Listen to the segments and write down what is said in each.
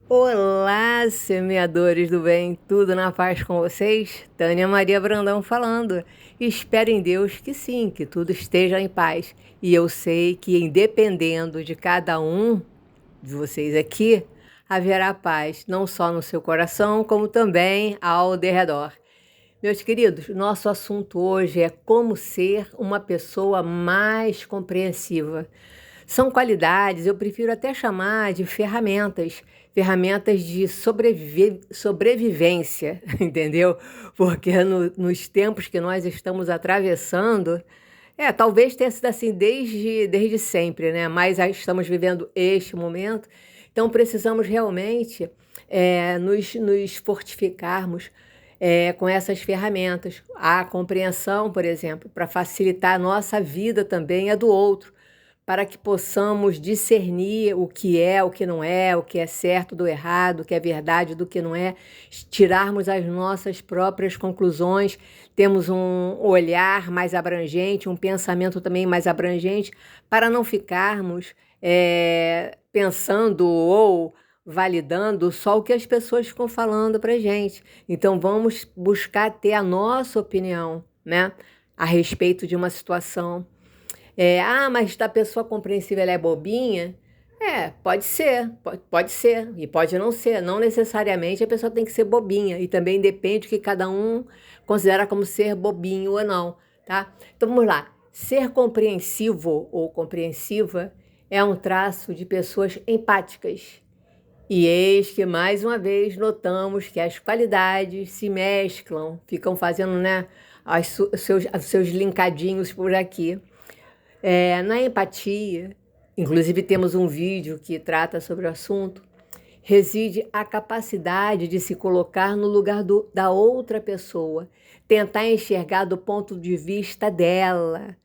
Olá, semeadores do bem, tudo na paz com vocês? Tânia Maria Brandão falando. Espero em Deus que sim, que tudo esteja em paz. E eu sei que, independendo de cada um de vocês aqui, haverá paz, não só no seu coração, como também ao derredor. Meus queridos, nosso assunto hoje é como ser uma pessoa mais compreensiva. São qualidades, eu prefiro até chamar de ferramentas, ferramentas de sobrevivência, entendeu? Porque nos tempos que nós estamos atravessando, talvez tenha sido assim desde sempre, né? Mas aí estamos vivendo este momento, então precisamos realmente nos fortificarmos com essas ferramentas. A compreensão, por exemplo, para facilitar a nossa vida também é do outro, para que possamos discernir o que não é, o que é certo do errado, o que é verdade do que não é, tirarmos as nossas próprias conclusões, temos um olhar mais abrangente, um pensamento também mais abrangente, para não ficarmos pensando ou validando só o que as pessoas ficam falando para gente. Então vamos buscar ter a nossa opinião, né, a respeito de uma situação. Mas a pessoa compreensiva ela é bobinha? Pode ser, pode ser, e pode não ser. Não necessariamente a pessoa tem que ser bobinha, e também depende do que cada um considera como ser bobinho ou não, tá? Então vamos lá. Ser compreensivo ou compreensiva é um traço de pessoas empáticas. E eis que mais uma vez notamos que as qualidades se mesclam, ficam fazendo, né, os seus linkadinhos por aqui. Na empatia, inclusive temos um vídeo que trata sobre o assunto, reside a capacidade de se colocar no lugar da outra pessoa, tentar enxergar do ponto de vista dela.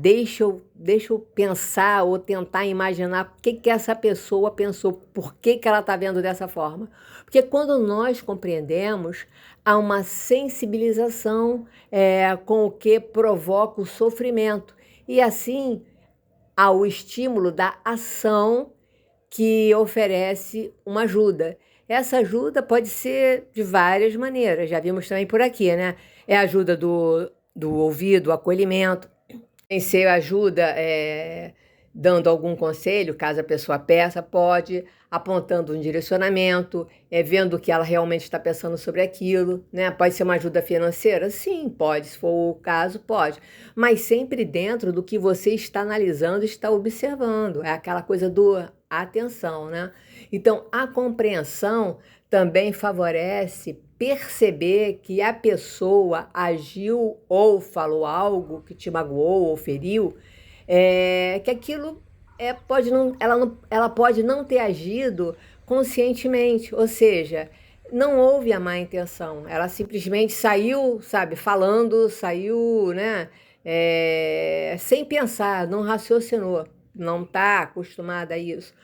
Deixa eu pensar ou tentar imaginar o que essa pessoa pensou, por que ela está vendo dessa forma. Porque quando nós compreendemos, há uma sensibilização com o que provoca o sofrimento. E assim, há o estímulo da ação que oferece uma ajuda. Essa ajuda pode ser de várias maneiras, já vimos também por aqui, né? É a ajuda do ouvido, o acolhimento. Tem ser ajuda dando algum conselho, caso a pessoa peça, pode, apontando um direcionamento, vendo o que ela realmente está pensando sobre aquilo, né? Pode ser uma ajuda financeira? Sim, pode, se for o caso, pode. Mas sempre dentro do que você está analisando, está observando. É aquela coisa do atenção, né? Então, a compreensão também favorece perceber que a pessoa agiu ou falou algo que te magoou ou feriu, que aquilo ela pode não ter agido conscientemente, ou seja, não houve a má intenção, ela simplesmente saiu, sabe, falando, saiu, né, sem pensar, não raciocinou, não está acostumada a isso.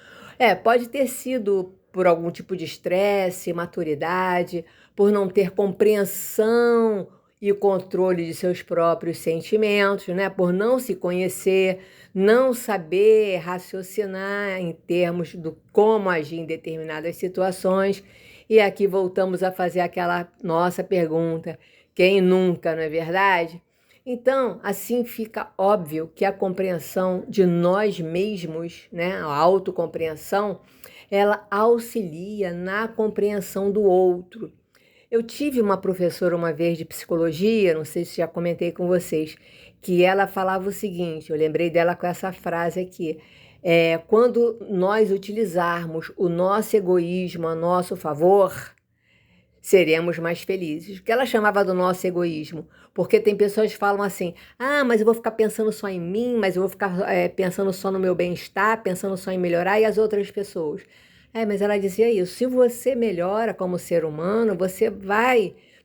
Pode ter sido por algum tipo de estresse, maturidade, por não ter compreensão e controle de seus próprios sentimentos, né? Por não se conhecer, não saber raciocinar em termos do como agir em determinadas situações. E aqui voltamos a fazer aquela nossa pergunta: quem nunca, não é verdade? Então, assim fica óbvio que a compreensão de nós mesmos, né, a autocompreensão, ela auxilia na compreensão do outro. Eu tive uma professora uma vez de psicologia, não sei se já comentei com vocês, que ela falava o seguinte, eu lembrei dela com essa frase aqui, quando nós utilizarmos o nosso egoísmo a nosso favor, seremos mais felizes. O que ela chamava do nosso egoísmo? Porque tem pessoas que falam assim, mas eu vou ficar pensando só em mim, mas eu vou ficar pensando só no meu bem-estar, pensando só em melhorar e as outras pessoas. Mas ela dizia isso, se você melhora como ser humano,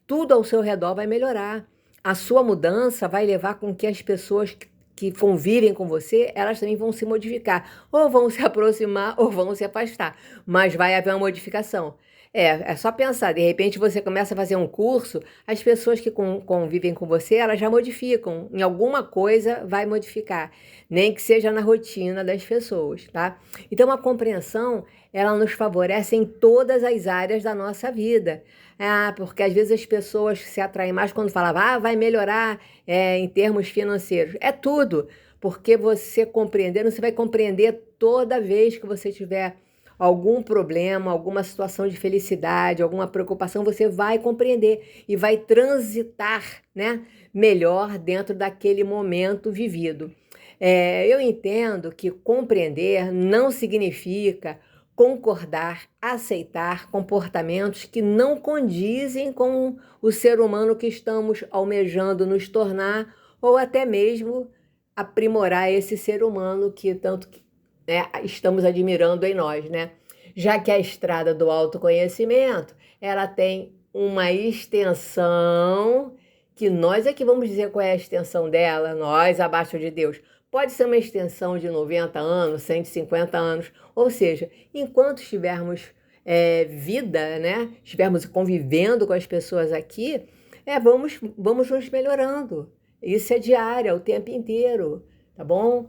tudo ao seu redor vai melhorar. A sua mudança vai levar com que as pessoas que convivem com você, elas também vão se modificar. Ou vão se aproximar ou vão se afastar. Mas vai haver uma modificação. É só pensar, de repente você começa a fazer um curso, as pessoas que convivem com você, elas já modificam, em alguma coisa vai modificar, nem que seja na rotina das pessoas, tá? Então a compreensão, ela nos favorece em todas as áreas da nossa vida. Ah, porque às vezes as pessoas se atraem mais quando falavam, vai melhorar em termos financeiros. É tudo, porque você compreendendo, você vai compreender toda vez que você tiver algum problema, alguma situação de felicidade, alguma preocupação, você vai compreender e vai transitar, né, melhor dentro daquele momento vivido. Eu entendo que compreender não significa concordar, aceitar comportamentos que não condizem com o ser humano que estamos almejando nos tornar, ou até mesmo aprimorar esse ser humano que tanto, né, estamos admirando em nós, né? Já que a estrada do autoconhecimento, ela tem uma extensão que nós é que vamos dizer qual é a extensão dela, nós abaixo de Deus. Pode ser uma extensão de 90 anos, 150 anos, ou seja, enquanto estivermos vida, né? Estivermos convivendo com as pessoas aqui, vamos nos melhorando. Isso é diário, é o tempo inteiro, tá bom?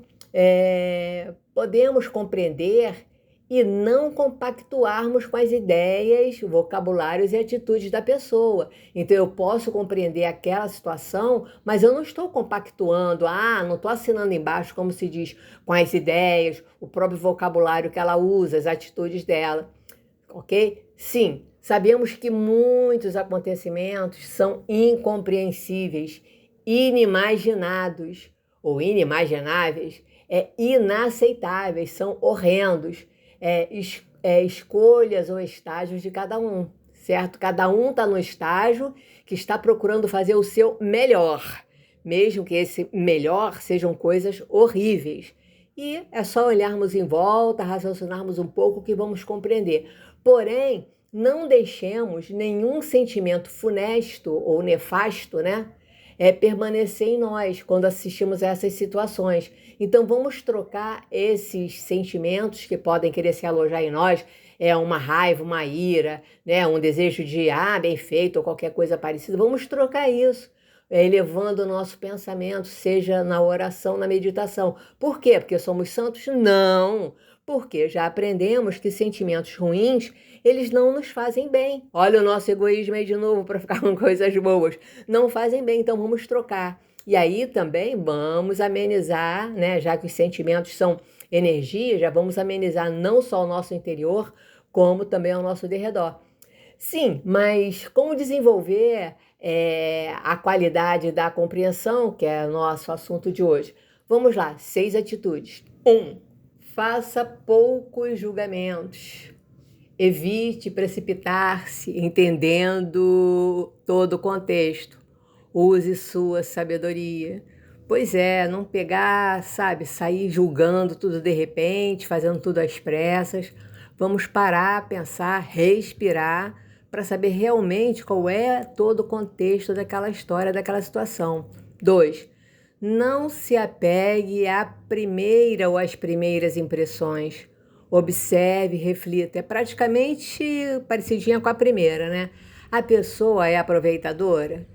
Podemos compreender e não compactuarmos com as ideias, vocabulários e atitudes da pessoa. Então, eu posso compreender aquela situação, mas eu não estou compactuando, não estou assinando embaixo, como se diz, com as ideias, o próprio vocabulário que ela usa, as atitudes dela, ok? Sim, sabemos que muitos acontecimentos são incompreensíveis, inimaginados ou inimagináveis, inaceitáveis, são horrendos. Escolhas ou estágios de cada um, certo? Cada um está no estágio que está procurando fazer o seu melhor, mesmo que esse melhor sejam coisas horríveis. E é só olharmos em volta, raciocinarmos um pouco que vamos compreender. Porém, não deixemos nenhum sentimento funesto ou nefasto, né? Permanecer em nós quando assistimos a essas situações. Então, vamos trocar esses sentimentos que podem querer se alojar em nós, uma raiva, uma ira, né, um desejo de, bem feito, ou qualquer coisa parecida. Vamos trocar isso, elevando o nosso pensamento, seja na oração, na meditação. Por quê? Porque somos santos? Não! Porque já aprendemos que sentimentos ruins, eles não nos fazem bem. Olha o nosso egoísmo aí de novo para ficar com coisas boas. Não fazem bem, então vamos trocar. E aí também vamos amenizar, né? Já que os sentimentos são energia, já vamos amenizar não só o nosso interior, como também ao nosso derredor. Sim, mas como desenvolver a qualidade da compreensão, que é o nosso assunto de hoje? Vamos lá, 6 atitudes. 1. Faça poucos julgamentos. Evite precipitar-se entendendo todo o contexto. Use sua sabedoria. Pois não pegar, sair julgando tudo de repente, fazendo tudo às pressas. Vamos parar, pensar, respirar para saber realmente qual é todo o contexto daquela história, daquela situação. 2. Não se apegue à primeira ou às primeiras impressões. Observe, reflita. É praticamente parecidinha com a primeira, né? A pessoa é aproveitadora,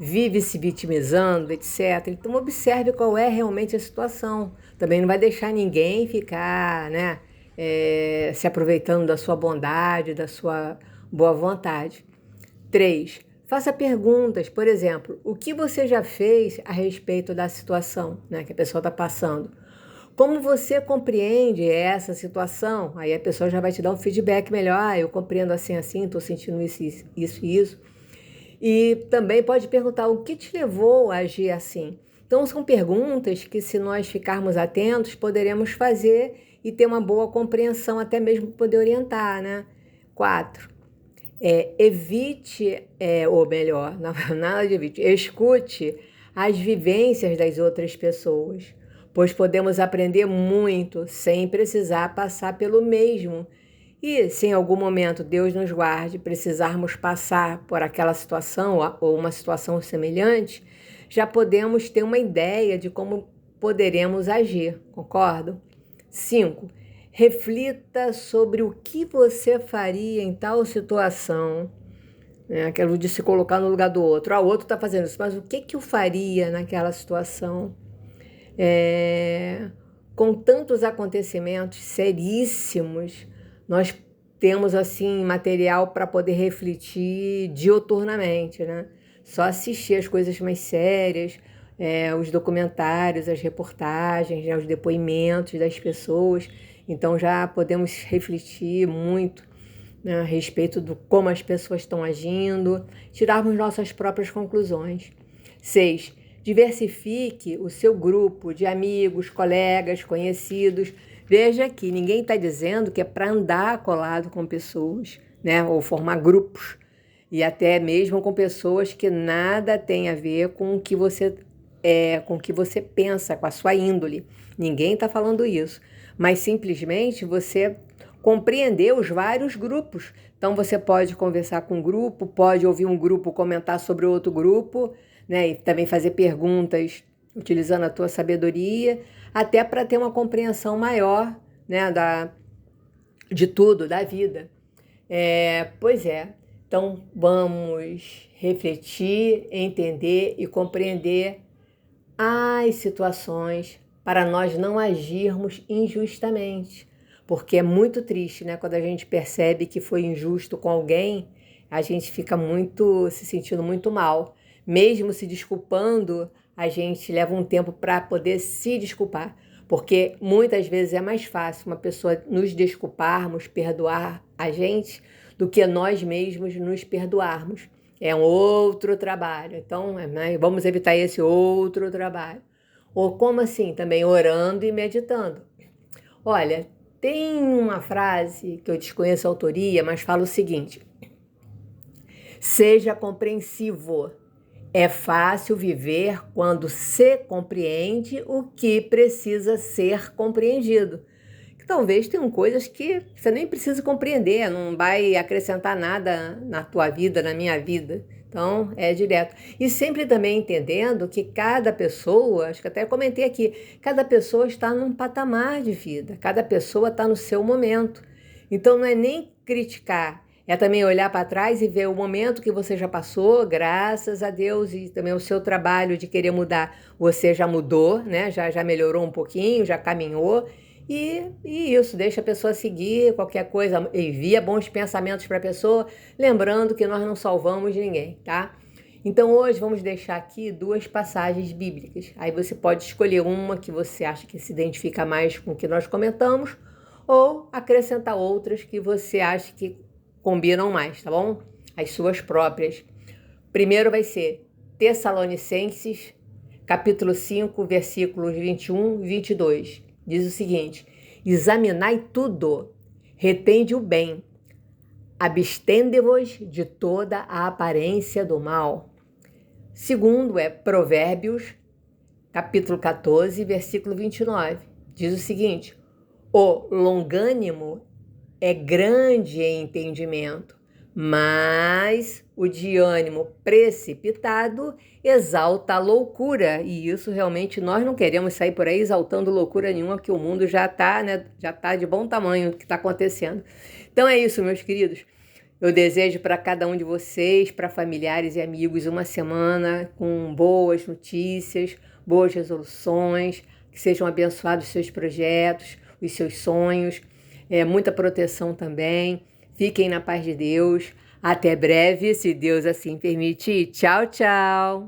vive se vitimizando, etc. Então, observe qual é realmente a situação. Também não vai deixar ninguém ficar, né, se aproveitando da sua bondade, da sua boa vontade. 3. Faça perguntas, por exemplo, o que você já fez a respeito da situação, né, que a pessoa está passando? Como você compreende essa situação? Aí a pessoa já vai te dar um feedback melhor. Eu compreendo assim, estou sentindo isso e isso. E também pode perguntar o que te levou a agir assim. Então, são perguntas que, se nós ficarmos atentos, poderemos fazer e ter uma boa compreensão, até mesmo poder orientar, né? 4. Evite, ou melhor, nada de evite, escute as vivências das outras pessoas, pois podemos aprender muito sem precisar passar pelo mesmo. E se em algum momento, Deus nos guarde, precisarmos passar por aquela situação ou uma situação semelhante, já podemos ter uma ideia de como poderemos agir, concordam? 5. Reflita sobre o que você faria em tal situação. Aquilo de se colocar no lugar do outro. O outro está fazendo isso, mas o que eu faria naquela situação? Com tantos acontecimentos seríssimos nós temos assim material para poder refletir diuturnamente, né? Só assistir as coisas mais sérias, os documentários, as reportagens, né? Os depoimentos das pessoas. Então já podemos refletir muito, né, a respeito do como as pessoas estão agindo, tirarmos nossas próprias conclusões. 6. Diversifique o seu grupo de amigos, colegas, conhecidos. Veja que ninguém está dizendo que é para andar colado com pessoas, né, ou formar grupos, e até mesmo com pessoas que nada tem a ver com o que você com o que você pensa, com a sua índole. Ninguém está falando isso, mas simplesmente você compreender os vários grupos. Então você pode conversar com um grupo, pode ouvir um grupo comentar sobre outro grupo, né? E também fazer perguntas utilizando a tua sabedoria, até para ter uma compreensão maior, né, de tudo, da vida. Pois é. Então vamos refletir, entender e compreender as situações para nós não agirmos injustamente. Porque é muito triste, né? Quando a gente percebe que foi injusto com alguém, a gente fica se sentindo muito mal. Mesmo se desculpando, a gente leva um tempo para poder se desculpar. Porque muitas vezes é mais fácil uma pessoa nos desculparmos, perdoar a gente, do que nós mesmos nos perdoarmos. É um outro trabalho. Então, né, vamos evitar esse outro trabalho. Ou como assim? Também orando e meditando. Olha, tem uma frase que eu desconheço a autoria, mas fala o seguinte: seja compreensivo. É fácil viver quando se compreende o que precisa ser compreendido. Talvez tenham coisas que você nem precisa compreender, não vai acrescentar nada na tua vida, na minha vida. Então, é direto. E sempre também entendendo que cada pessoa, acho que até comentei aqui, cada pessoa está num patamar de vida, cada pessoa está no seu momento. Então, não é nem criticar, é também olhar para trás e ver o momento que você já passou, graças a Deus, e também o seu trabalho de querer mudar. Você já mudou, né? Já melhorou um pouquinho, já caminhou. E isso, deixa a pessoa seguir qualquer coisa, envia bons pensamentos para a pessoa, lembrando que nós não salvamos ninguém, tá? Então hoje vamos deixar aqui 2 passagens bíblicas. Aí você pode escolher uma que você acha que se identifica mais com o que nós comentamos, ou acrescentar outras que você acha que combinam mais, tá bom? As suas próprias. Primeiro vai ser Tessalonicenses, capítulo 5, versículos 21 e 22. Diz o seguinte: examinai tudo, retende o bem, abstende-vos de toda a aparência do mal. Segundo é Provérbios, capítulo 14, versículo 29. Diz o seguinte: o longânimo é grande em entendimento, mas o de ânimo precipitado exalta a loucura. E isso realmente nós não queremos sair por aí exaltando loucura nenhuma, que o mundo já está, né, de bom tamanho o que está acontecendo. Então é isso, meus queridos. Eu desejo para cada um de vocês, para familiares e amigos, uma semana com boas notícias, boas resoluções, que sejam abençoados os seus projetos, os seus sonhos, muita proteção também. Fiquem na paz de Deus. Até breve, se Deus assim permitir. Tchau, tchau!